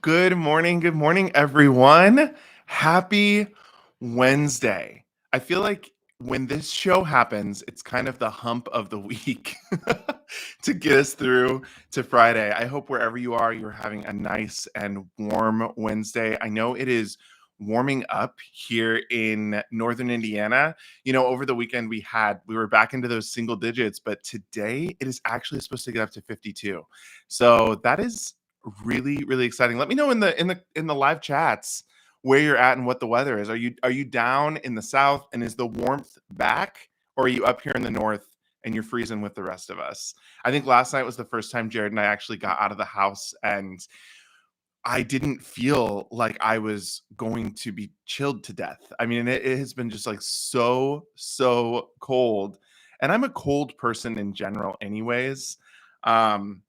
Good morning, everyone. Happy Wednesday. I feel like when this show happens, it's kind of the hump of the week to get us through to Friday. I hope wherever you are, you're having a nice and warm Wednesday. I know it is warming up here in northern Indiana. Over the weekend we were back into those single digits, but today it is actually supposed to get up to 52. So that is really, really exciting. Let me know in the live chats where you're at and what the weather is. Are you down in the south and is the warmth back, or are you up here in the north and you're freezing with the rest of us? I think last night was the first time Jared and I actually got out of the house, and I didn't feel like I was going to be chilled to death. I mean, it has been just like so cold. And I'm a cold person in general, anyways. Um,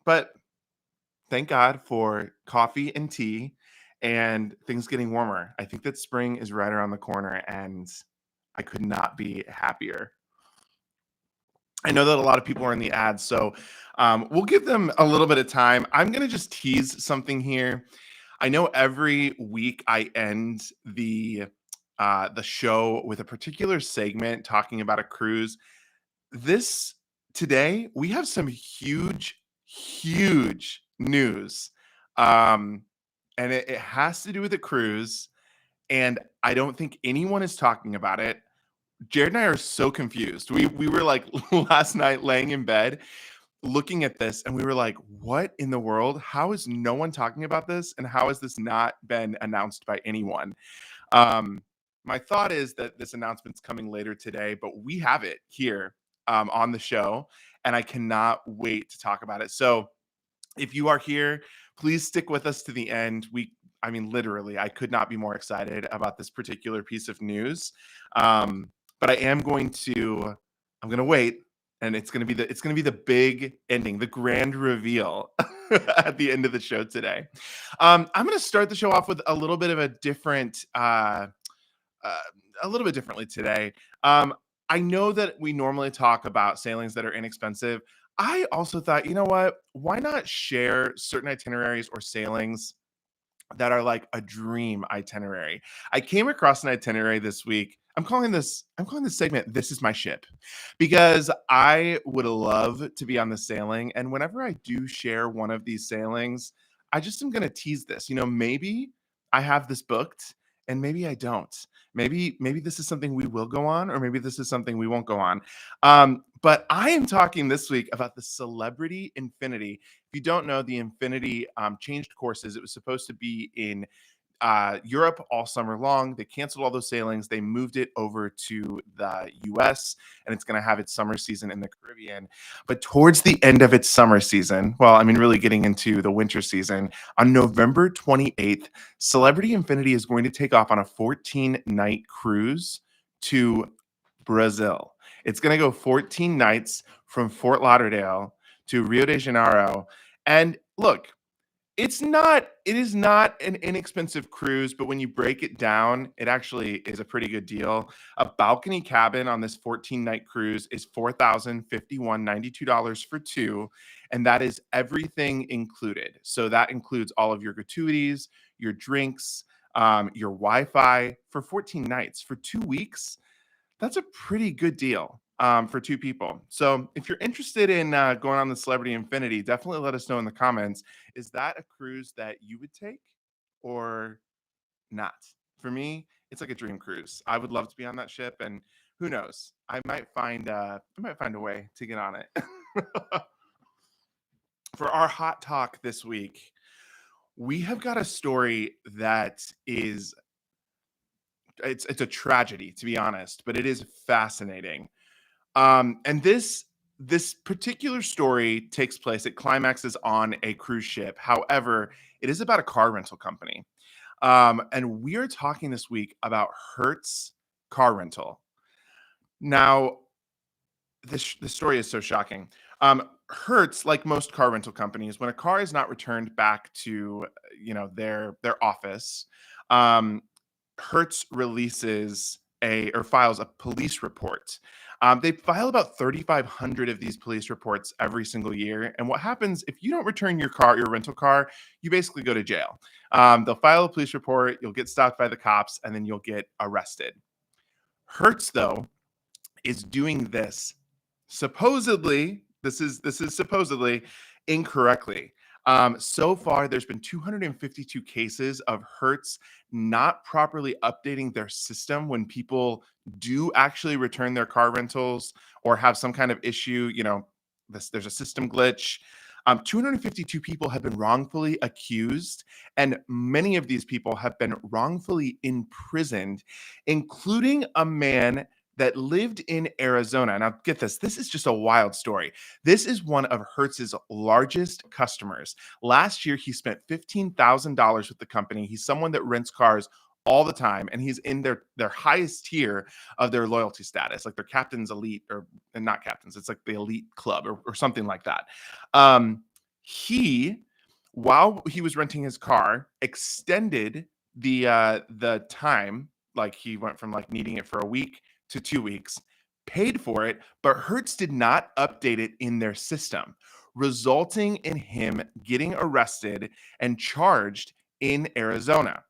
but thank God for coffee and tea and things getting warmer. I think that spring is right around the corner, and I could not be happier. I know that a lot of people are in the ads, so we'll give them a little bit of time. I'm going to just tease something here. I know every week I end the show with a particular segment talking about a cruise. This Today we have some huge news, um and it has to do with a cruise, and I don't think anyone is talking about it. Jared and I are so confused. We were like last night laying in bed looking at this, and we were like, what in the world? How is no one talking about this, and how has this not been announced by anyone? um, my thought is that this announcement's coming later today, but we have it here on the show, and I cannot wait to talk about it. So if you are here, please stick with us to the end. I mean, literally, I could not be more excited about this particular piece of news. But I'm going to wait, and it's going to be the big ending, the grand reveal at the end of the show today. I'm going to start the show off with a little bit of uh, a little bit differently today. I know that we normally talk about sailings that are inexpensive. I also thought, you know what? Why not share certain itineraries or sailings that are like a dream itinerary? I came across an itinerary this week. I'm calling this segment "This Is My Ship" because I would love to be on the sailing. And whenever I do share one of these sailings, I just am going to tease this. Maybe I have this booked, and maybe I don't. Maybe this is something we will go on, or maybe this is something we won't go on. But I am talking this week about the Celebrity Infinity. If you don't know, the Infinity changed courses. It was supposed to be in Europe all summer long. They canceled all those sailings. They moved it over to the US, and it's going to have its summer season in the Caribbean. But towards the end of its summer season, well, I mean, really getting into the winter season, on November 28th, Celebrity Infinity is going to take off on a 14-night cruise to Brazil. It's going to go 14 nights from Fort Lauderdale to Rio de Janeiro. And look, it is not an inexpensive cruise, but when you break it down, it actually is a pretty good deal. A balcony cabin on this 14-night cruise is $4,051.92 for two, and that is everything included. So that includes all of your gratuities, your drinks, your Wi-Fi for 14 nights. For 2 weeks, that's a pretty good deal for two people. So if you're interested in going on the Celebrity Infinity, definitely let us know in the comments. Is that a cruise that you would take or not? For me, it's like a dream cruise. I would love to be on that ship, and who knows? I might find a way to get on it. For our hot talk this week, we have got a story that is it's a tragedy, to be honest, but it is fascinating. And this particular story takes place, it climaxes on a cruise ship. However, it is about a car rental company. And we are talking this week about Hertz car rental. Now, this story is so shocking. Hertz, like most car rental companies, when a car is not returned back to their office, um, Hertz releases a or files a police report. They file about 3,500 of these police reports every single year. And what happens if you don't return your rental car, you basically go to jail. They'll file a police report, you'll get stopped by the cops, and then you'll get arrested. Hertz, though, is doing this supposedly. This is supposedly incorrectly. So far, there's been 252 cases of Hertz not properly updating their system when people do actually return their car rentals or have some kind of issue. There's a system glitch. 252 people have been wrongfully accused, and many of these people have been wrongfully imprisoned, including a man that lived in Arizona. Now, get this. This is just a wild story. This is one of Hertz's largest customers. Last year, he spent $15,000 with the company. He's someone that rents cars all the time, and he's in their highest tier of their loyalty status, like their captain's elite, or and not captains. It's like the elite club or something like that. He, while he was renting his car, extended the time. Like he went from like needing it for a week to 2 weeks, paid for it, but Hertz did not update it in their system, resulting in him getting arrested and charged in Arizona.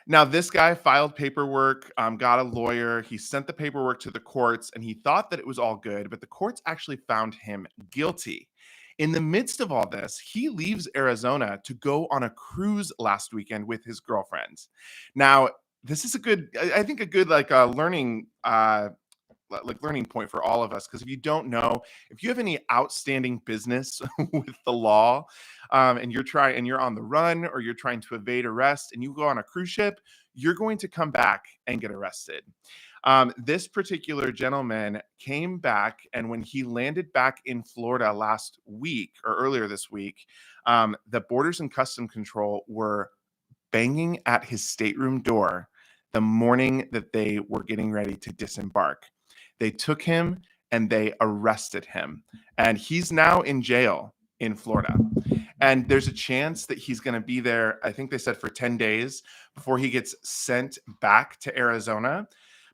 Now, this guy filed paperwork, got a lawyer. He sent the paperwork to the courts, and he thought that it was all good, but the courts actually found him guilty. In the midst of all this, he leaves Arizona to go on a cruise last weekend with his girlfriend. Now, this is a good, I think, a good learning point for all of us, because if you don't know, if you have any outstanding business with the law, and you're on the run, or you're trying to evade arrest and you go on a cruise ship, you're going to come back and get arrested. This particular gentleman came back, and when he landed back in Florida last week or earlier this week, the Borders and Custom Control were banging at his stateroom door the morning that they were getting ready to disembark. They took him and they arrested him, and he's now in jail in Florida. And there's a chance that he's going to be there, I think they said, for 10 days before he gets sent back to Arizona.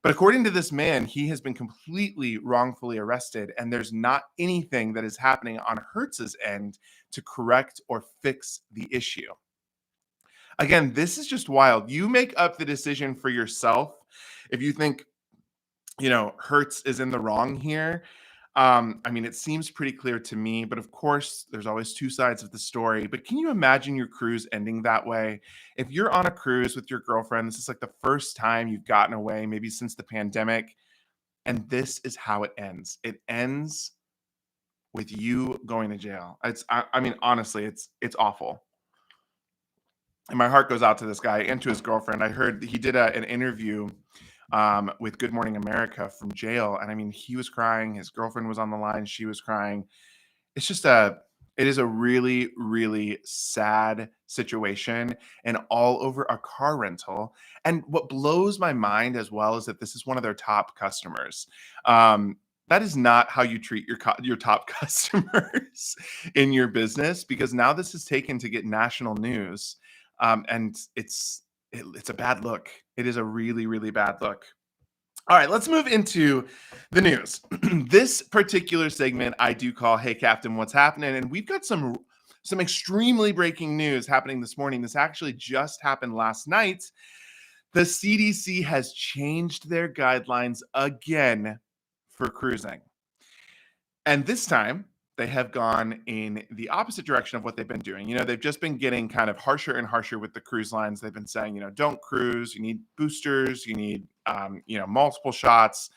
But according to this man, he has been completely wrongfully arrested, and there's not anything that is happening on Hertz's end to correct or fix the issue. Again, this is just wild. You make up the decision for yourself. If you think, Hertz is in the wrong here. I mean, it seems pretty clear to me, but of course, there's always two sides of the story. But can you imagine your cruise ending that way? If you're on a cruise with your girlfriend, this is like the first time you've gotten away, maybe since the pandemic, and this is how it ends. It ends with you going to jail. I mean, honestly, it's awful. And my heart goes out to this guy and to his girlfriend. I heard he did an interview with Good Morning America from jail, and I mean, he was crying. His girlfriend was on the line; she was crying. It is a really, really sad situation, and all over a car rental. And what blows my mind as well is that this is one of their top customers. That is not how you treat your top customers in your business, because now this is taken to get national news, and it's a bad look. It is a really, really bad look. All right, let's move into the news. This particular segment I do call "Hey Captain, What's Happening?" And we've got some extremely breaking news happening this morning. This actually just happened last night. The CDC has changed their guidelines again for cruising. And this time, they have gone in the opposite direction of what they've been doing. They've just been getting kind of harsher and harsher with the cruise lines. They've been saying, don't cruise. You need boosters. You need, multiple shots.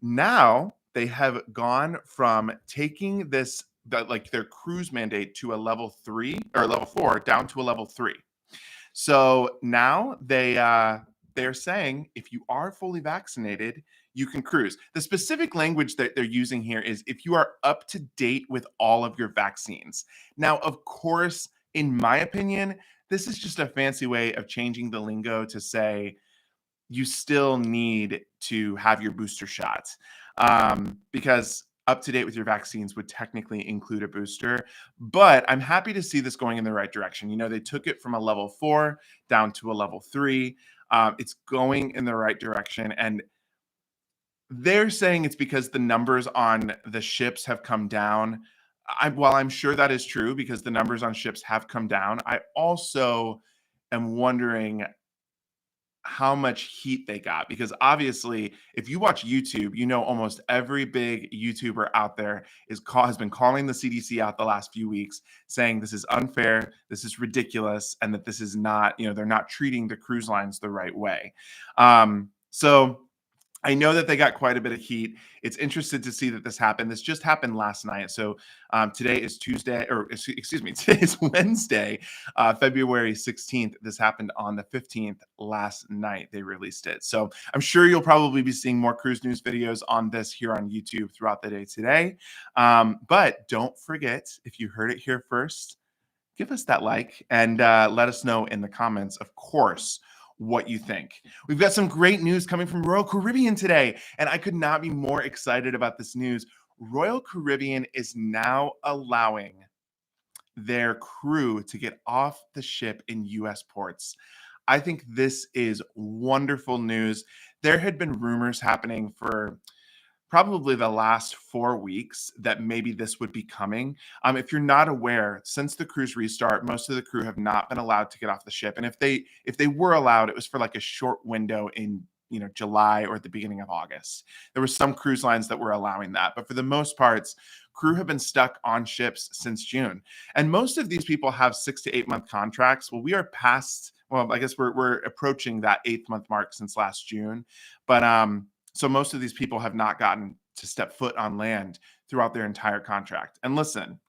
Now they have gone from taking their cruise mandate to a level 3 or level 4 down to a level 3. So now they're saying if you are fully vaccinated, you can cruise. The specific language that they're using here is if you are up to date with all of your vaccines. Now, of course, in my opinion, this is just a fancy way of changing the lingo to say you still need to have your booster shots, because up to date with your vaccines would technically include a booster. But I'm happy to see this going in the right direction. They took it from a level 4 down to a level 3. It's going in the right direction. And They're saying it's because the numbers on the ships have come down. While I'm sure that is true because the numbers on ships have come down, I also am wondering how much heat they got because obviously if you watch YouTube, you know almost every big YouTuber out there has been calling the CDC out the last few weeks saying this is unfair, this is ridiculous, and that this is not, they're not treating the cruise lines the right way. So I know that they got quite a bit of heat. It's interesting to see that this happened. This just happened last night. So today is Tuesday, or excuse me, today is Wednesday, February 16th. This happened on the 15th last night. They released it. So I'm sure you'll probably be seeing more cruise news videos on this here on YouTube throughout the day today. But don't forget, if you heard it here first, give us that like and let us know in the comments, of course, what you think. We've got some great news coming from Royal Caribbean today, and I could not be more excited about this news. Royal Caribbean is now allowing their crew to get off the ship in US ports. I think this is wonderful news. There had been rumors happening for probably the last 4 weeks that maybe this would be coming. If you're not aware, since the cruise restart, most of the crew have not been allowed to get off the ship. And if they were allowed, it was for like a short window in July or at the beginning of August. There were some cruise lines that were allowing that, but for the most parts, crew have been stuck on ships since June. And most of these people have 6 to 8 month contracts. Well, we are past. Well, I guess we're approaching that 8th month mark since last June, but so most of these people have not gotten to step foot on land throughout their entire contract. And listen,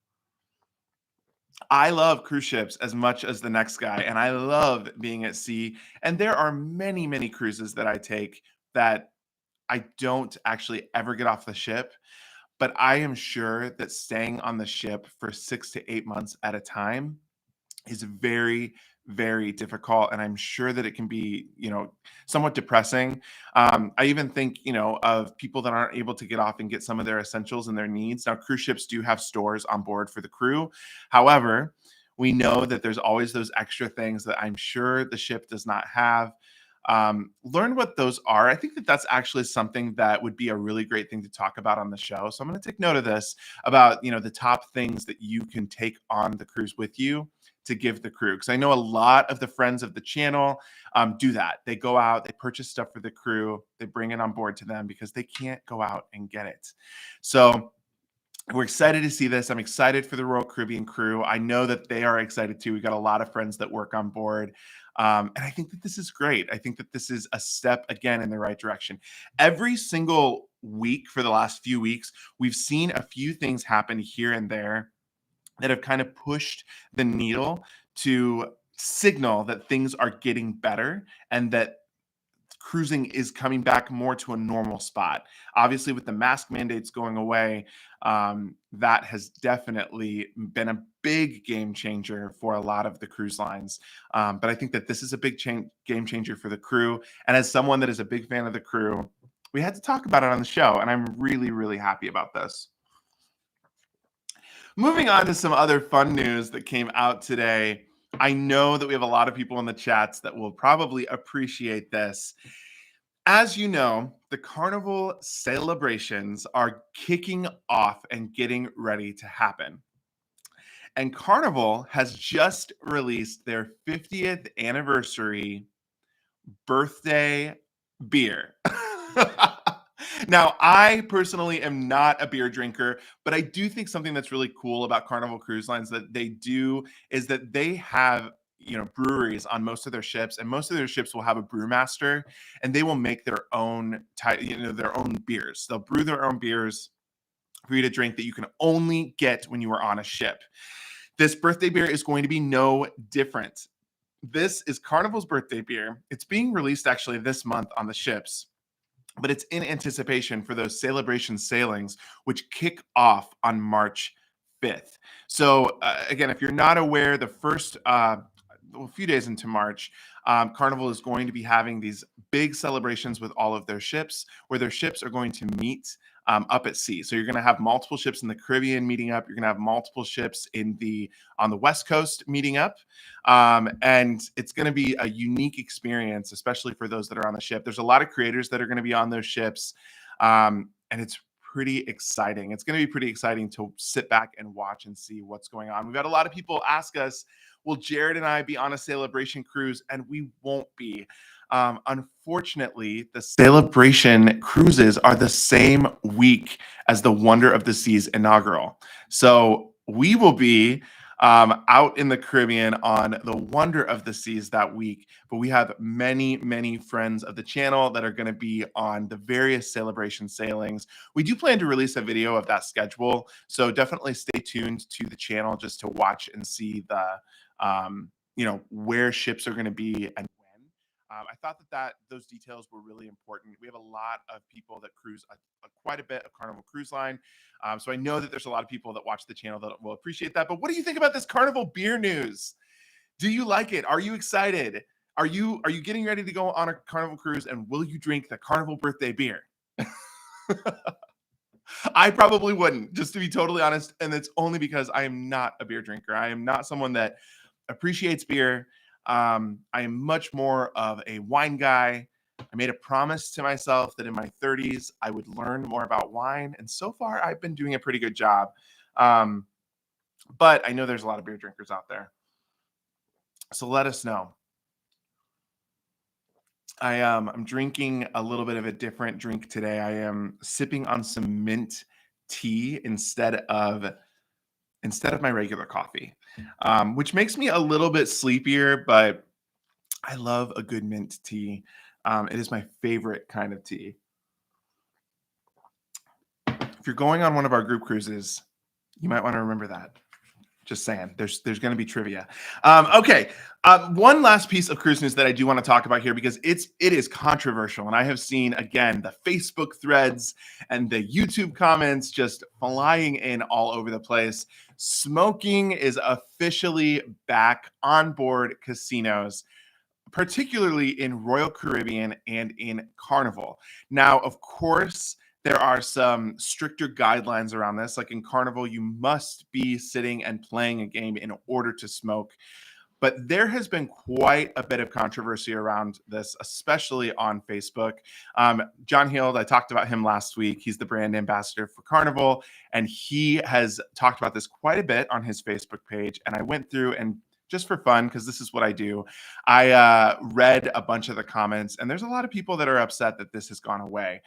I love cruise ships as much as the next guy, and I love being at sea. And there are many, many cruises that I take that I don't actually ever get off the ship. But I am sure that staying on the ship for 6 to 8 months at a time is very, very difficult. And I'm sure that it can be, somewhat depressing. I even think, of people that aren't able to get off and get some of their essentials and their needs. Now, cruise ships do have stores on board for the crew. However, we know that there's always those extra things that I'm sure the ship does not have. Learn what those are. I think that that's actually something that would be a really great thing to talk about on the show. So I'm going to take note of this about, the top things that you can take on the cruise with you to give the crew. Because I know a lot of the friends of the channel do that. They go out, they purchase stuff for the crew, they bring it on board to them because they can't go out and get it. So we're excited to see this. I'm excited for the Royal Caribbean crew. I know that they are excited too. We got a lot of friends that work on board. And I think that this is great. I think that this is a step again in the right direction. Every single week for the last few weeks, we've seen a few things happen here and there that have kind of pushed the needle to signal that things are getting better and that cruising is coming back more to a normal spot. Obviously, with the mask mandates going away, that has definitely been a big game changer for a lot of the cruise lines. But I think that this is a big game changer for the crew. And as someone that is a big fan of the crew, we had to talk about it on the show, and I'm really, really happy about this. Moving on to some other fun news that came out today. I know that we have a lot of people in the chats that will probably appreciate this. As you know, the Carnival celebrations are kicking off and getting ready to happen. And Carnival has just released their 50th anniversary birthday beer. Now, I personally am not a beer drinker, but I do think something that's really cool about Carnival Cruise Lines that they do is that they have, breweries on most of their ships, and most of their ships will have a brewmaster, and they will make their own their own beers. They'll brew their own beers for you to drink that you can only get when you are on a ship. This birthday beer is going to be no different. This is Carnival's birthday beer. It's being released actually this month on the ships, but it's in anticipation for those celebration sailings, which kick off on March 5th. So again, if you're not aware, the first a few days into March, Carnival is going to be having these big celebrations with all of their ships, where their ships are going to meet up at sea. So you're going to have multiple ships in the Caribbean meeting up. You're going to have multiple ships on the West Coast meeting up, and it's going to be a unique experience, especially for those that are on the ship. There's a lot of creators that are going to be on those ships. And it's pretty exciting. It's going to be pretty exciting to sit back and watch and see what's going on. We've had a lot of people ask us, will Jared and I be on a celebration cruise? And we won't be. Unfortunately, the celebration cruises are the same week as the Wonder of the Seas inaugural. So we will be out in the Caribbean on the Wonder of the Seas that week. But we have many, many friends of the channel that are going to be on the various celebration sailings. We do plan to release a video of that schedule. So definitely stay tuned to the channel just to watch and see where ships are going to be and when. I thought that those details were really important. We have a lot of people that cruise quite a bit of Carnival Cruise Line. So I know that there's a lot of people that watch the channel that will appreciate that. But what do you think about this Carnival beer news? Do you like it? Are you excited? Are you getting ready to go on a Carnival cruise, and will you drink the Carnival birthday beer? I probably wouldn't, just to be totally honest. And it's only because I am not a beer drinker. I am not someone that appreciates beer. I am much more of a wine guy. I made a promise to myself that in my 30s, I would learn more about wine. And so far, I've been doing a pretty good job. But I know there's a lot of beer drinkers out there. So let us know. I'm drinking a little bit of a different drink today. I am sipping on some mint tea instead of my regular coffee, which makes me a little bit sleepier, but I love a good mint tea. It is my favorite kind of tea. If you're going on one of our group cruises, you might want to remember that. Just saying, there's going to be trivia. Okay, one last piece of cruise news that I do want to talk about here, because it is controversial, and I have seen again the Facebook threads and the YouTube comments just flying in all over the place. Smoking is officially back on board casinos, particularly in Royal Caribbean and in Carnival. Now, of course, there are some stricter guidelines around this. Like in Carnival, you must be sitting and playing a game in order to smoke. But there has been quite a bit of controversy around this, especially on Facebook. John Hield, I talked about him last week. He's the brand ambassador for Carnival, and he has talked about this quite a bit on his Facebook page. And I went through and just for fun, because this is what I do, I read a bunch of the comments, and there's a lot of people that are upset that this has gone away.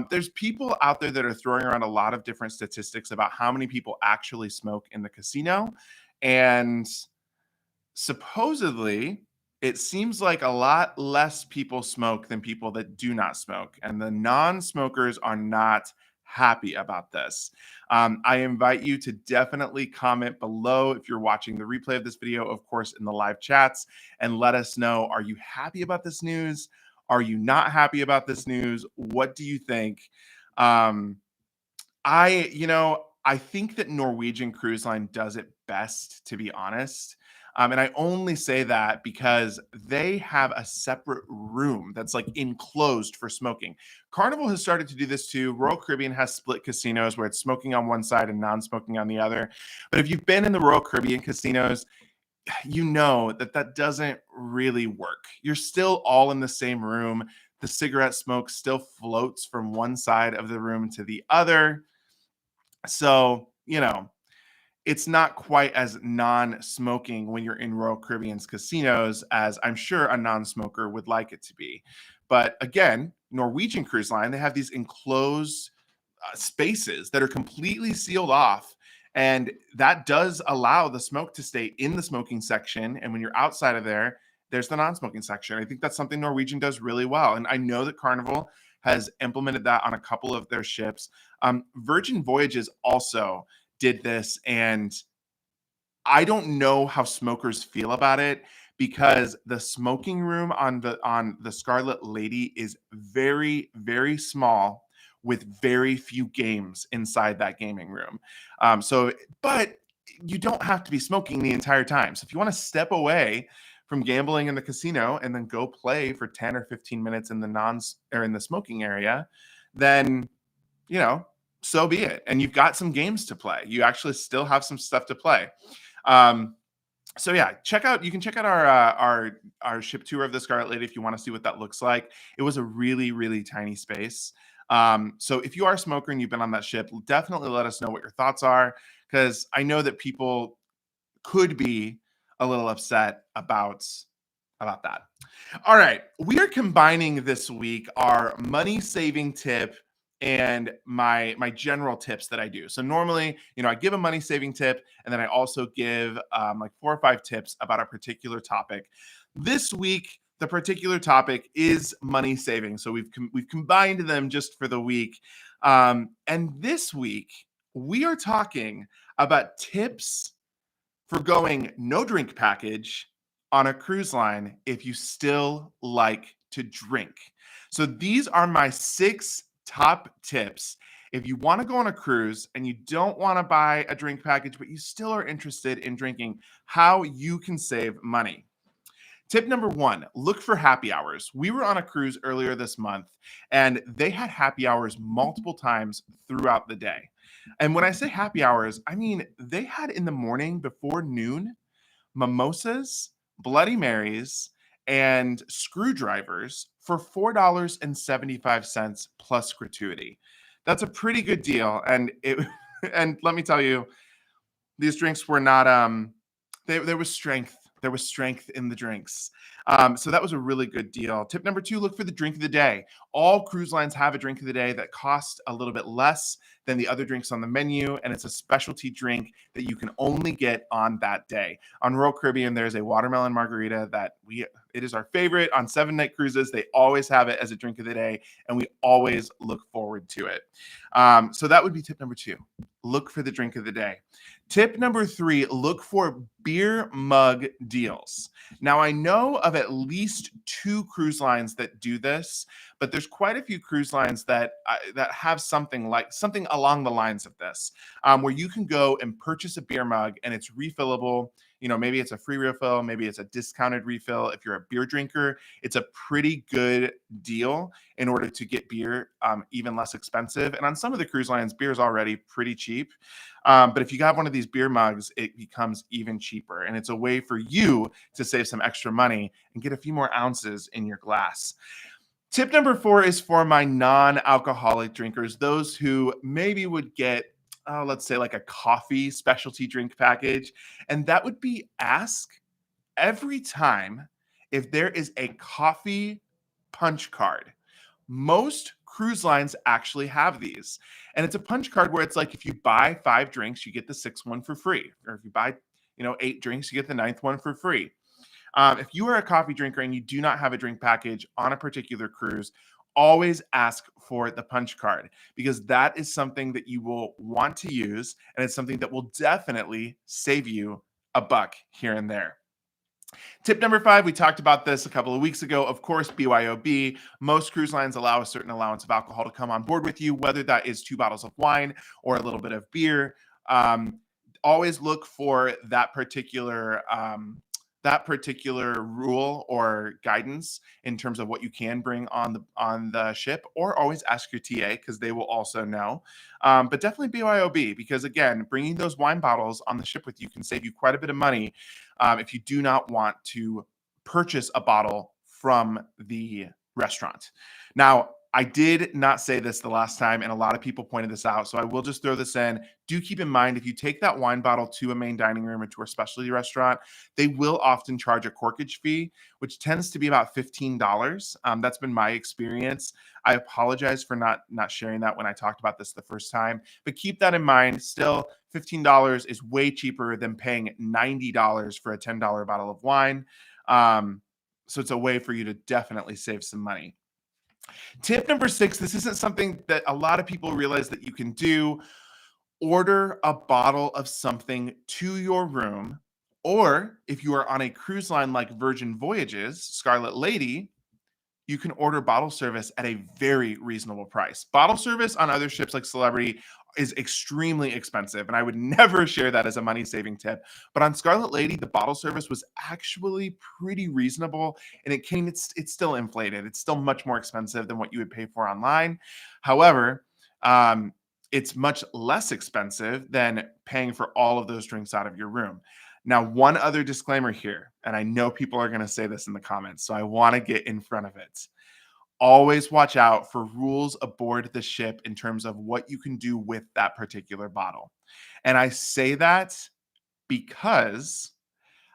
There's people out there that are throwing around a lot of different statistics about how many people actually smoke in the casino. And supposedly, it seems like a lot less people smoke than people that do not smoke. And the non-smokers are not happy about this. I invite you to definitely comment below if you're watching the replay of this video, of course, in the live chats, and let us know, are you happy about this news? Are you not happy about this news? What do you think? I think that Norwegian Cruise Line does it best, to be honest. And I only say that because they have a separate room that's like enclosed for smoking. Carnival has started to do this too. Royal Caribbean has split casinos where it's smoking on one side and non-smoking on the other. But if you've been in the Royal Caribbean casinos, you know that doesn't really work. You're still all in the same room. The cigarette smoke still floats from one side of the room to the other. So, it's not quite as non-smoking when you're in Royal Caribbean's casinos as I'm sure a non-smoker would like it to be. But again, Norwegian Cruise Line, they have these enclosed spaces that are completely sealed off. And that does allow the smoke to stay in the smoking section. And when you're outside of there, there's the non-smoking section. I think that's something Norwegian does really well. And I know that Carnival has implemented that on a couple of their ships. Virgin Voyages also did this, and I don't know how smokers feel about it, because the smoking room on the Scarlet Lady is very, very small with very few games inside that gaming room. But you don't have to be smoking the entire time. So if you want to step away from gambling in the casino and then go play for 10 or 15 minutes in the smoking area, then, so be it. And you've got some games to play. You actually still have some stuff to play. So yeah, you can check out our ship tour of the Scarlet Lady if you want to see what that looks like. It was a really, really tiny space. So if you are a smoker and you've been on that ship, definitely let us know what your thoughts are, because I know that people could be a little upset about that. All right, we are combining this week our money saving tip and my general tips that I do. So normally, I give a money saving tip, and then I also give like 4 or 5 tips about a particular topic. This week, the particular topic is money saving. So we've combined them just for the week. And this week, we are talking about tips for going no drink package on a cruise line if you still like to drink. So these are my 6 top tips if you want to go on a cruise and you don't want to buy a drink package, but you still are interested in drinking, how you can save money. Tip number 1, look for happy hours. We were on a cruise earlier this month, and they had happy hours multiple times throughout the day. And when I say happy hours, I mean they had in the morning before noon mimosas, Bloody Marys, and screwdrivers for $4.75 plus gratuity. That's a pretty good deal. And and let me tell you, these drinks were not there was strength. There was strength in the drinks. So that was a really good deal. Tip number 2, look for the drink of the day. All cruise lines have a drink of the day that costs a little bit less than the other drinks on the menu, and it's a specialty drink that you can only get on that day. On Royal Caribbean, there's a watermelon margarita that it is our favorite. On 7-night cruises, they always have it as a drink of the day, and we always look forward to it. So that would be tip number 2. Look for the drink of the day. Tip number 3, look for beer mug deals. Now, I know of at least 2 cruise lines that do this, but there's quite a few cruise lines that have something along the lines of this, where you can go and purchase a beer mug and it's refillable. Maybe it's a free refill, maybe it's a discounted refill. If you're a beer drinker, it's a pretty good deal in order to get beer even less expensive. And on some of the cruise lines, beer is already pretty cheap. But if you got one of these beer mugs, it becomes even cheaper. And it's a way for you to save some extra money and get a few more ounces in your glass. Tip number 4 is for my non-alcoholic drinkers, those who maybe would get, let's say, like a coffee specialty drink package. And that would be ask every time if there is a coffee punch card. Most cruise lines actually have these. And it's a punch card where it's like if you buy 5 drinks, you get the 6th one for free. Or if you buy, 8 drinks, you get the 9th one for free. If you are a coffee drinker and you do not have a drink package on a particular cruise, always ask for the punch card, because that is something that you will want to use, and it's something that will definitely save you a buck here and there. Tip number 5, we talked about this a couple of weeks ago. Of course, BYOB. Most cruise lines allow a certain allowance of alcohol to come on board with you, whether that is 2 bottles of wine or a little bit of beer. Always look for that particular rule or guidance in terms of what you can bring on the ship, or always ask your TA because they will also know. But definitely BYOB, because again, bringing those wine bottles on the ship with you can save you quite a bit of money if you do not want to purchase a bottle from the restaurant. Now, I did not say this the last time, and a lot of people pointed this out, so I will just throw this in. Do keep in mind, if you take that wine bottle to a main dining room or to a specialty restaurant, they will often charge a corkage fee, which tends to be about $15. That's been my experience. I apologize for not sharing that when I talked about this the first time, but keep that in mind. Still, $15 is way cheaper than paying $90 for a $10 bottle of wine. So it's a way for you to definitely save some money. Tip number 6, this isn't something that a lot of people realize that you can do. Order a bottle of something to your room, or if you are on a cruise line like Virgin Voyages, Scarlet Lady, you can order bottle service at a very reasonable price. Bottle service on other ships like Celebrity is extremely expensive, and I would never share that as a money-saving tip. But on Scarlet Lady, the bottle service was actually pretty reasonable, and it's still inflated. It's still much more expensive than what you would pay for online. However, it's much less expensive than paying for all of those drinks out of your room. Now, one other disclaimer here, and I know people are going to say this in the comments, so I want to get in front of it. always watch out for rules aboard the ship in terms of what you can do with that particular bottle. And I say that because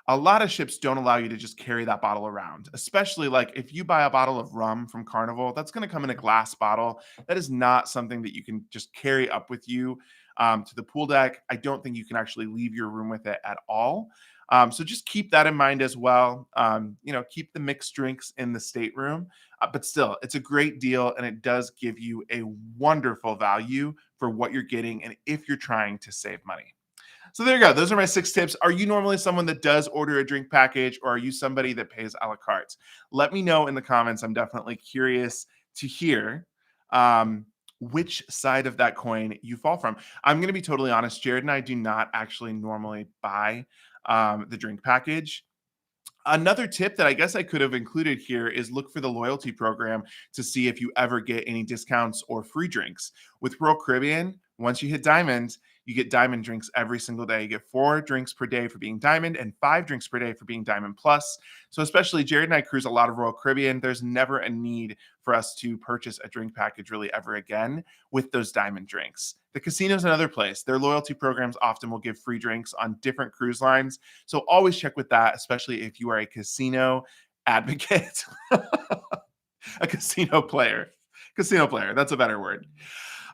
a lot of ships don't allow you to just carry that bottle around, especially like if you buy a bottle of rum from Carnival, that's going to come in a glass bottle. That is not something that you can just carry up with you to the pool deck. I don't think you can actually leave your room with it at all. So just keep that in mind as well. Keep the mixed drinks in the stateroom, but still, it's a great deal and it does give you a wonderful value for what you're getting. And if you're trying to save money. So there you go. Those are my 6 tips. Are you normally someone that does order a drink package or are you somebody that pays a la carte? Let me know in the comments. I'm definitely curious to hear which side of that coin you fall from. I'm going to be totally honest. Jared and I do not actually normally buy the drink package. Another tip that I guess I could have included here is look for the loyalty program to see if you ever get any discounts or free drinks. With Royal Caribbean, once you hit Diamond, you get Diamond drinks every single day. You get 4 drinks per day for being Diamond and 5 drinks per day for being Diamond Plus. So especially Jared and I cruise a lot of Royal Caribbean. There's never a need for us to purchase a drink package really ever again with those Diamond drinks. The casino's another place. Their loyalty programs often will give free drinks on different cruise lines. So always check with that, especially if you are a casino advocate, a casino player. Casino player, that's a better word.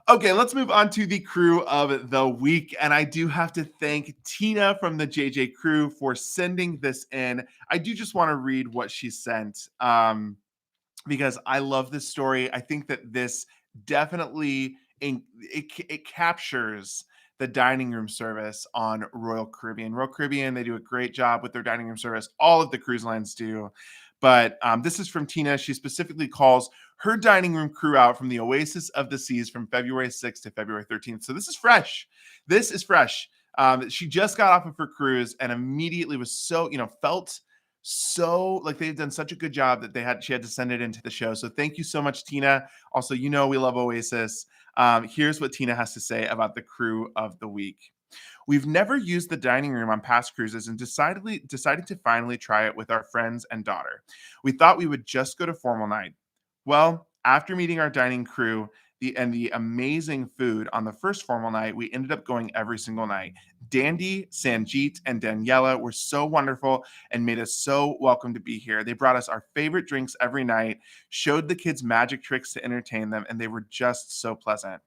Okay, let's move on to the crew of the week. And I do have to thank Tina from the JJ crew for sending this in. I do just want to read what she sent because I love this story. I think that this definitely it captures the dining room service on Royal Caribbean. Royal Caribbean, they do a great job with their dining room service. All of the cruise lines do. But this is from Tina. She specifically calls her dining room crew out from the Oasis of the Seas from February 6th to February 13th. So this is fresh. This is fresh. She just got off of her cruise and immediately was felt so like they've done such a good job that she had to send it into the show. So thank you so much, Tina. Also, we love Oasis. Here's what Tina has to say about the crew of the week. We've never used the dining room on past cruises and decided to finally try it with our friends and daughter. We thought we would just go to formal night. Well, after meeting our dining crew the amazing food on the first formal night, we ended up going every single night. Dandy, Sanjeet, and Daniela were so wonderful and made us so welcome to be here. They brought us our favorite drinks every night, showed the kids magic tricks to entertain them, and they were just so pleasant.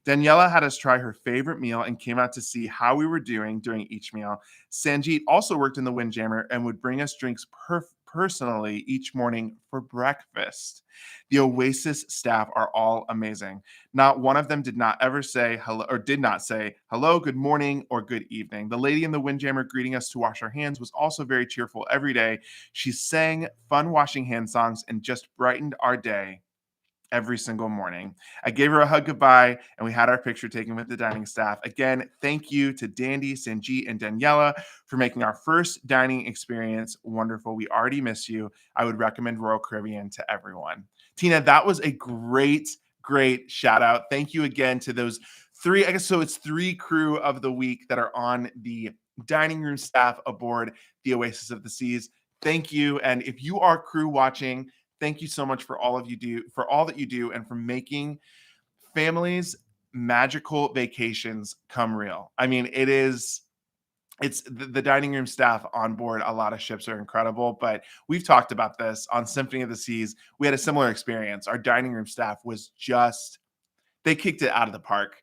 Daniela had us try her favorite meal and came out to see how we were doing during each meal. Sanjeet also worked in the Windjammer and would bring us drinks personally each morning for breakfast. The Oasis staff are all amazing. Not one of them did not say hello, good morning, or good evening. The lady in the Windjammer greeting us to wash our hands was also very cheerful every day. She sang fun washing hand songs and just brightened our day every single morning. I gave her a hug goodbye, and we had our picture taken with the dining staff. Again, thank you to Dandy, Sanjeet, and Daniela for making our first dining experience wonderful. We already miss you. I would recommend Royal Caribbean to everyone. Tina, that was a great shout out. Thank you again to those 3, I guess so it's 3 crew of the week that are on the dining room staff aboard the Oasis of the Seas. Thank you. And if you are crew watching, thank you so much for all that you do, and for making families' magical vacations come real. I mean, it's the dining room staff on board a lot of ships are incredible, but we've talked about this on Symphony of the Seas. We had a similar experience. Our dining room staff was they kicked it out of the park.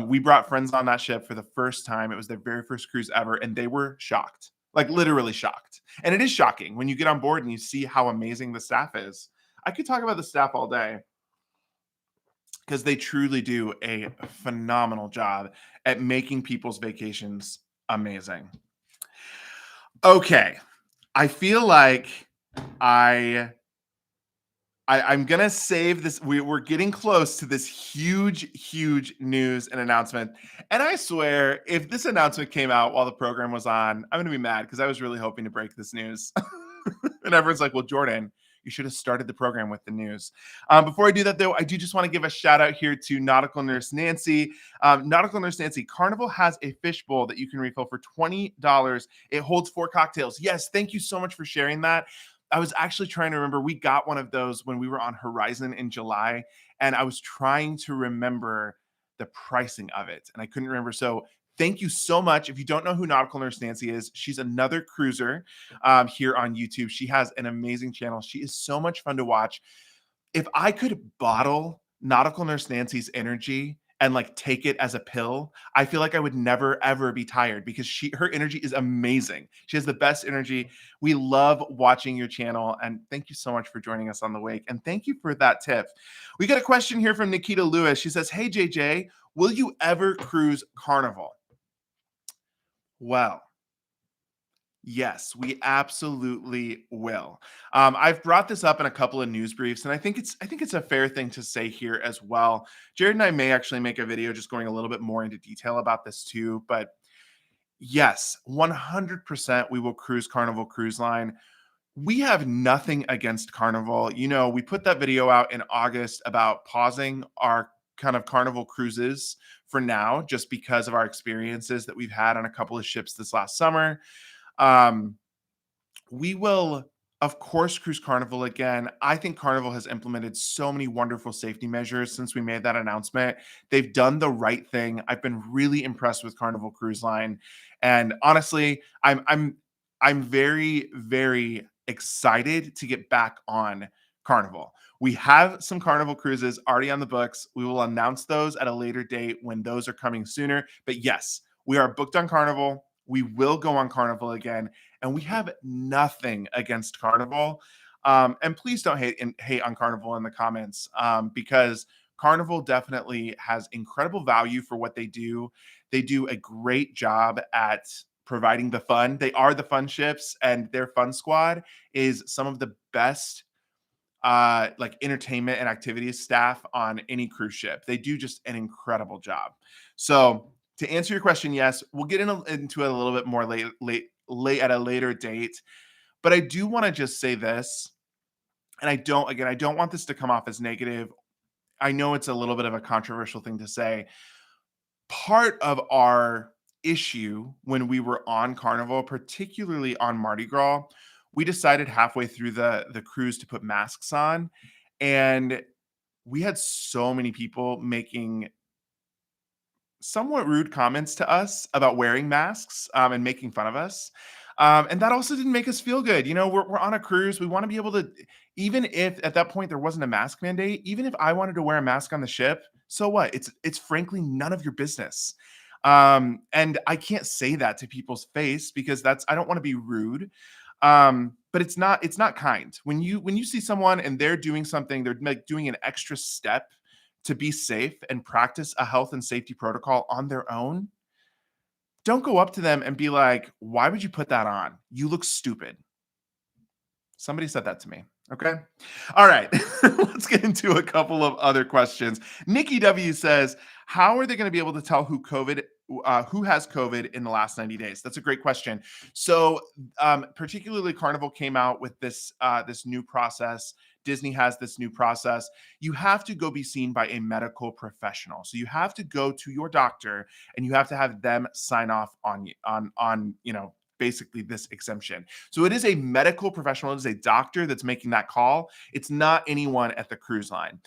We brought friends on that ship for the first time. It was their very first cruise ever, and they were shocked. Like literally shocked. And it is shocking when you get on board and you see how amazing the staff is. I could talk about the staff all day because they truly do a phenomenal job at making people's vacations amazing. Okay. I feel like I'm going to save this. We're getting close to this huge news and announcement. And I swear, if this announcement came out while the program was on, I'm going to be mad because I was really hoping to break this news. And everyone's like, well, Jordan, you should have started the program with the news. Before I do that, though, I do just want to give a shout out here to Nautical Nurse Nancy. Nautical Nurse Nancy, Carnival has a fishbowl that you can refill for $20. It holds 4 cocktails. Yes, thank you so much for sharing that. I was actually trying to remember. We got one of those when we were on Horizon in July, and I was trying to remember the pricing of it, and I couldn't remember. So thank you so much. If you don't know who Nautical Nurse Nancy is, she's another cruiser here on YouTube. She has an amazing channel. She is so much fun to watch. If I could bottle Nautical Nurse Nancy's energy and like take it as a pill, I feel like I would never ever be tired because her energy is amazing. She has the best energy. We love watching your channel, and thank you so much for joining us on the wake. And thank you for that tip. We got a question here from Nikita Lewis. She says, "Hey JJ, will you ever cruise Carnival?" Well, yes, we absolutely will. I've brought this up in a couple of news briefs, and I think it's a fair thing to say here as well. Jared and I may actually make a video just going a little bit more into detail about this too. But yes, 100% we will cruise Carnival Cruise Line. We have nothing against Carnival. We put that video out in August about pausing our kind of Carnival cruises for now, just because of our experiences that we've had on a couple of ships this last summer. Um, we will, of course, cruise Carnival again. I think Carnival has implemented so many wonderful safety measures since we made that announcement. They've done the right thing. I've been really impressed with Carnival Cruise Line, and honestly, I'm very very excited to get back on Carnival. We have some Carnival cruises already on the books. We will announce those at a later date when those are coming sooner. But yes, we are booked on Carnival. We will go on Carnival again, and we have nothing against Carnival. And please don't hate on Carnival in the comments, because Carnival definitely has incredible value for what they do. They do a great job at providing the fun. They are the fun ships, and their fun squad is some of the best like entertainment and activities staff on any cruise ship. They do just an incredible job. So to answer your question, yes, we'll get into it a little bit more late at a later date. But I do want to just say this, and I don't want this to come off as negative. I know it's a little bit of a controversial thing to say. Part of our issue when we were on Carnival, particularly on Mardi Gras, we decided halfway through the cruise to put masks on, and we had so many people making somewhat rude comments to us about wearing masks, and making fun of us. And that also didn't make us feel good. We're on a cruise. We want to be able to, even if at that point there wasn't a mask mandate, even if I wanted to wear a mask on the ship, so what? It's frankly none of your business. And I can't say that to people's face because I don't want to be rude. But it's not kind. When you see someone and they're doing something, they're like doing an extra step to be safe and practice a health and safety protocol on their own, don't go up to them and be like, "Why would you put that on? You look stupid." Somebody said that to me. Okay. All right. Let's get into a couple of other questions. Nikki W says, "How are they going to be able to tell who has COVID in the last 90 days?" That's a great question. So, particularly Carnival came out with this new process. Disney has this new process. You have to go be seen by a medical professional. So you have to go to your doctor and you have to have them sign off on basically this exemption. So it is a medical professional, it is a doctor that's making that call. It's not anyone at the cruise line.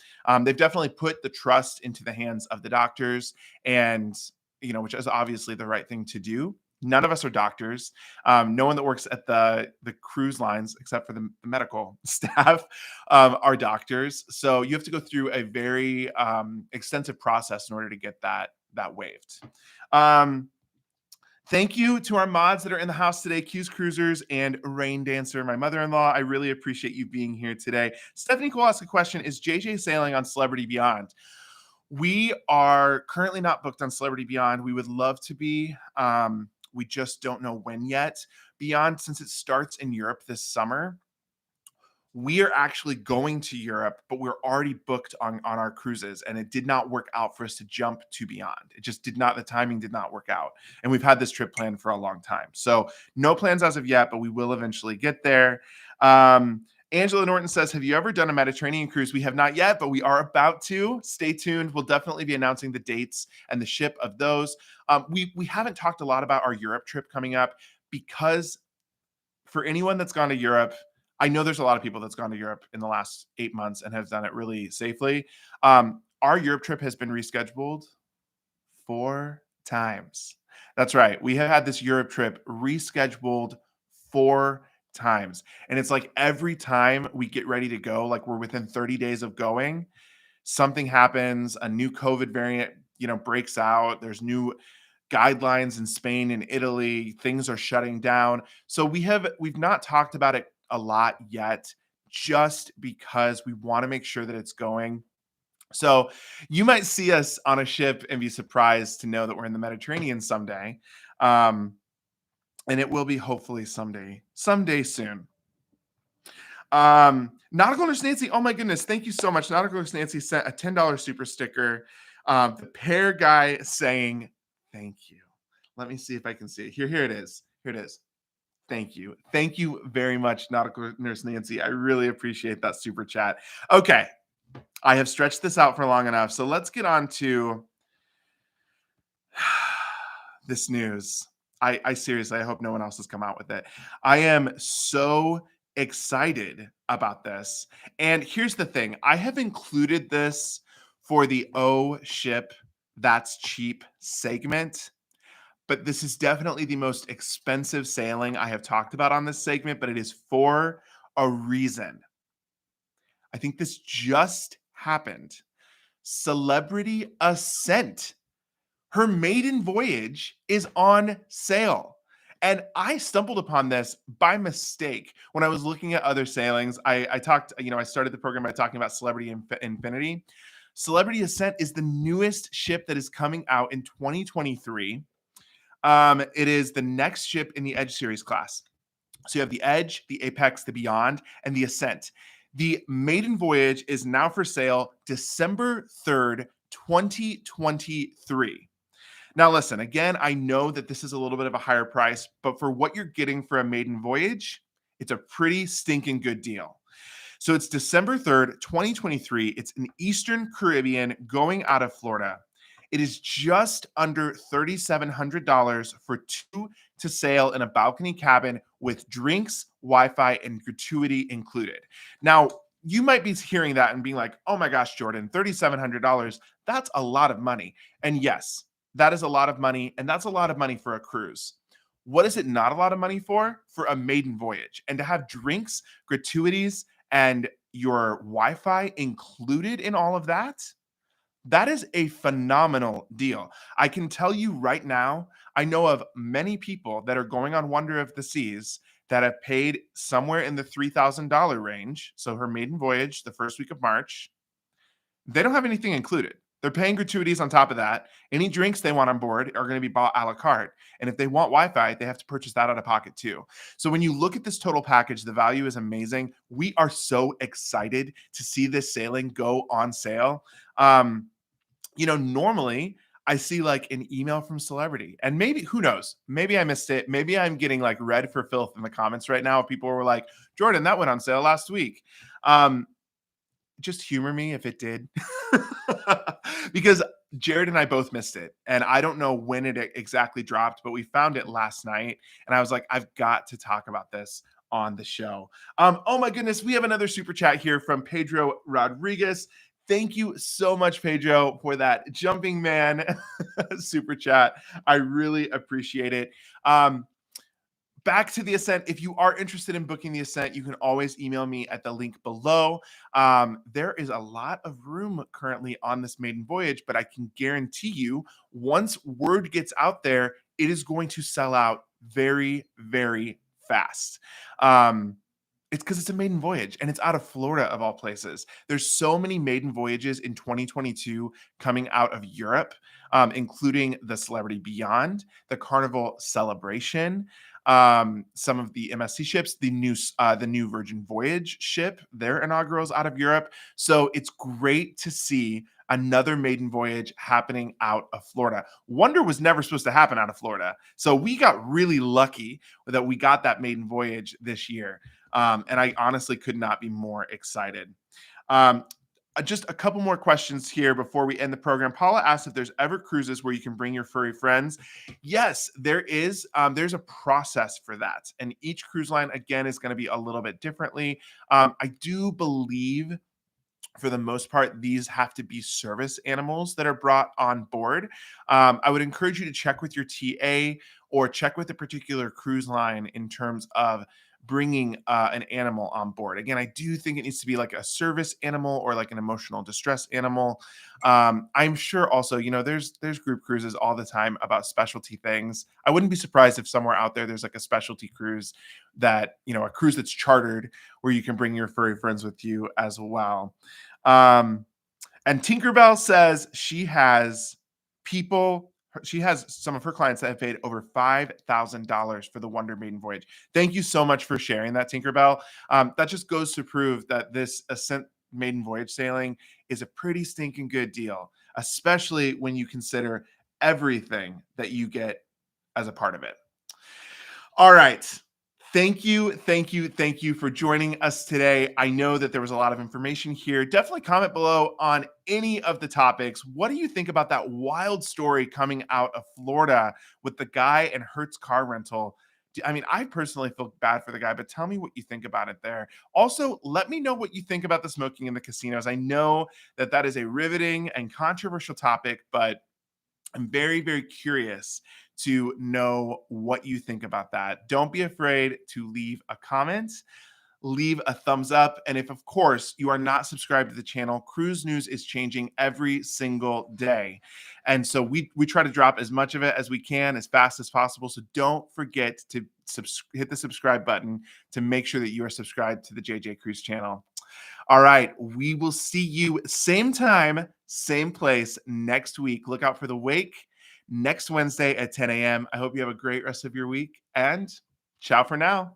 They've definitely put the trust into the hands of the doctors, and which is obviously the right thing to do. None of us are doctors. No one that works at the cruise lines, except for the medical staff, are doctors. So you have to go through a very extensive process in order to get that waived. Thank you to our mods that are in the house today, Q's Cruisers and Rain Dancer, my mother-in-law. I really appreciate you being here today. Stephanie Cole asked a question: "Is JJ sailing on Celebrity Beyond?" We are currently not booked on Celebrity Beyond. We would love to be. We just don't know when yet. Beyond, since it starts in Europe this summer, we are actually going to Europe, but we're already booked on our cruises, and it did not work out for us to jump to Beyond. It just did not, the timing did not work out. And we've had this trip planned for a long time. So no plans as of yet, but we will eventually get there. Angela Norton says, "Have you ever done a Mediterranean cruise?" We have not yet, but we are about to. Stay tuned. We'll definitely be announcing the dates and the ship of those. We haven't talked a lot about our Europe trip coming up because for anyone that's gone to Europe, I know there's a lot of people that's gone to Europe in the last 8 months and have done it really safely. Our Europe trip has been rescheduled 4 times. That's right. We have had this Europe trip rescheduled 4 times. And it's like every time we get ready to go, like we're within 30 days of going, something happens, a new COVID variant, breaks out. There's new guidelines in Spain and Italy. Things are shutting down. So we've not talked about it a lot yet, just because we want to make sure that it's going. So you might see us on a ship and be surprised to know that we're in the Mediterranean someday. Um, and it will be hopefully someday soon. Nautical Nurse Nancy, oh my goodness, thank you so much. Nautical Nurse Nancy sent a $10 super sticker. The pair guy saying thank you. Let me see if I can see it. Here it is. Here it is. Thank you. Thank you very much, Nautical Nurse Nancy. I really appreciate that super chat. Okay. I have stretched this out for long enough. So let's get on to this news. I seriously, I hope no one else has come out with it. I am so excited about this. And here's the thing. I have included this for the Oh Ship That's Cheap segment, but this is definitely the most expensive sailing I have talked about on this segment, but it is for a reason. I think this just happened. Celebrity Ascent, her maiden voyage, is on sale. And I stumbled upon this by mistake when I was looking at other sailings. I talked, I started the program by talking about Celebrity Infinity. Celebrity Ascent is the newest ship that is coming out in 2023. It is the next ship in the Edge series class. So you have the Edge, the Apex, the Beyond, and the Ascent. The maiden voyage is now for sale December 3rd, 2023. Now, listen, again, I know that this is a little bit of a higher price, but for what you're getting for a maiden voyage, it's a pretty stinking good deal. So it's December 3rd, 2023. It's in Eastern Caribbean going out of Florida. It is just under $3,700 for two to sail in a balcony cabin with drinks, Wi-Fi, and gratuity included. Now, you might be hearing that and being like, oh my gosh, Jordan, $3,700, that's a lot of money. And yes, that is a lot of money, and that's a lot of money for a cruise. What is it not a lot of money for? For a maiden voyage. And to have drinks, gratuities, and your Wi-Fi included in all of that, that is a phenomenal deal. I can tell you right now, I know of many people that are going on Wonder of the Seas that have paid somewhere in the $3,000 range. So her maiden voyage, the first week of March, they don't have anything included. They're paying gratuities on top of that. Any drinks they want on board are going to be bought a la carte. And if they want Wi-Fi, they have to purchase that out of pocket too. So when you look at this total package, the value is amazing. We are so excited to see this sailing go on sale. Normally I see like an email from Celebrity, and maybe, who knows, maybe I missed it. Maybe I'm getting like red for filth in the comments right now. People were like, Jordan, that went on sale last week. Just humor me if it did, because Jared and I both missed it. And I don't know when it exactly dropped, but we found it last night. And I was like, I've got to talk about this on the show. Oh my goodness. We have another super chat here from Pedro Rodriguez. Thank you so much, Pedro, for that jumping man super chat. I really appreciate it. Back to the Ascent. If you are interested in booking the Ascent, you can always email me at the link below. There is a lot of room currently on this maiden voyage, but I can guarantee you, once word gets out there, it is going to sell out very, very fast. It's because it's a maiden voyage and it's out of Florida of all places. There's so many maiden voyages in 2022 coming out of Europe, including the Celebrity Beyond, the Carnival Celebration, some of the MSC ships, the new Virgin Voyage ship, their inaugurals out of Europe. So it's great to see another maiden voyage happening out of Florida. Wonder was never supposed to happen out of Florida. So we got really lucky that we got that maiden voyage this year. And I honestly could not be more excited. Just a couple more questions here before we end the program. Paula asked if there's ever cruises where you can bring your furry friends. Yes, there is. There's a process for that, and each cruise line again is going to be a little bit differently. I do believe for the most part, these have to be service animals that are brought on board. I would encourage you to check with your TA or check with a particular cruise line in terms of bringing an animal on board. Again, I do think it needs to be like a service animal or like an emotional distress animal. I'm sure also, there's group cruises all the time about specialty things. I wouldn't be surprised if somewhere out there there's like a specialty cruise that, a cruise that's chartered where you can bring your furry friends with you as well. Um, and Tinkerbell says she has some of her clients that have paid over $5,000 for the Wonder Maiden voyage. Thank you so much for sharing that, Tinkerbell. That just goes to prove that this Ascent Maiden voyage sailing is a pretty stinking good deal, especially when you consider everything that you get as a part of it. All right. Thank you for joining us today. I know that there was a lot of information here. Definitely comment below on any of the topics. What do you think about that wild story coming out of Florida with the guy and Hertz car rental? I mean, I personally feel bad for the guy, but tell me what you think about it there. Also, let me know what you think about the smoking in the casinos. I know that is a riveting and controversial topic, but I'm very, very curious to know what you think about that. Don't be afraid to leave a comment, leave a thumbs up. And if, of course, you are not subscribed to the channel, cruise news is changing every single day. And so we try to drop as much of it as we can as fast as possible. So don't forget to hit the subscribe button to make sure that you are subscribed to the JJ Cruise channel. All right. We will see you same time, same place next week. Look out for the wake next Wednesday at 10 a.m. I hope you have a great rest of your week and ciao for now.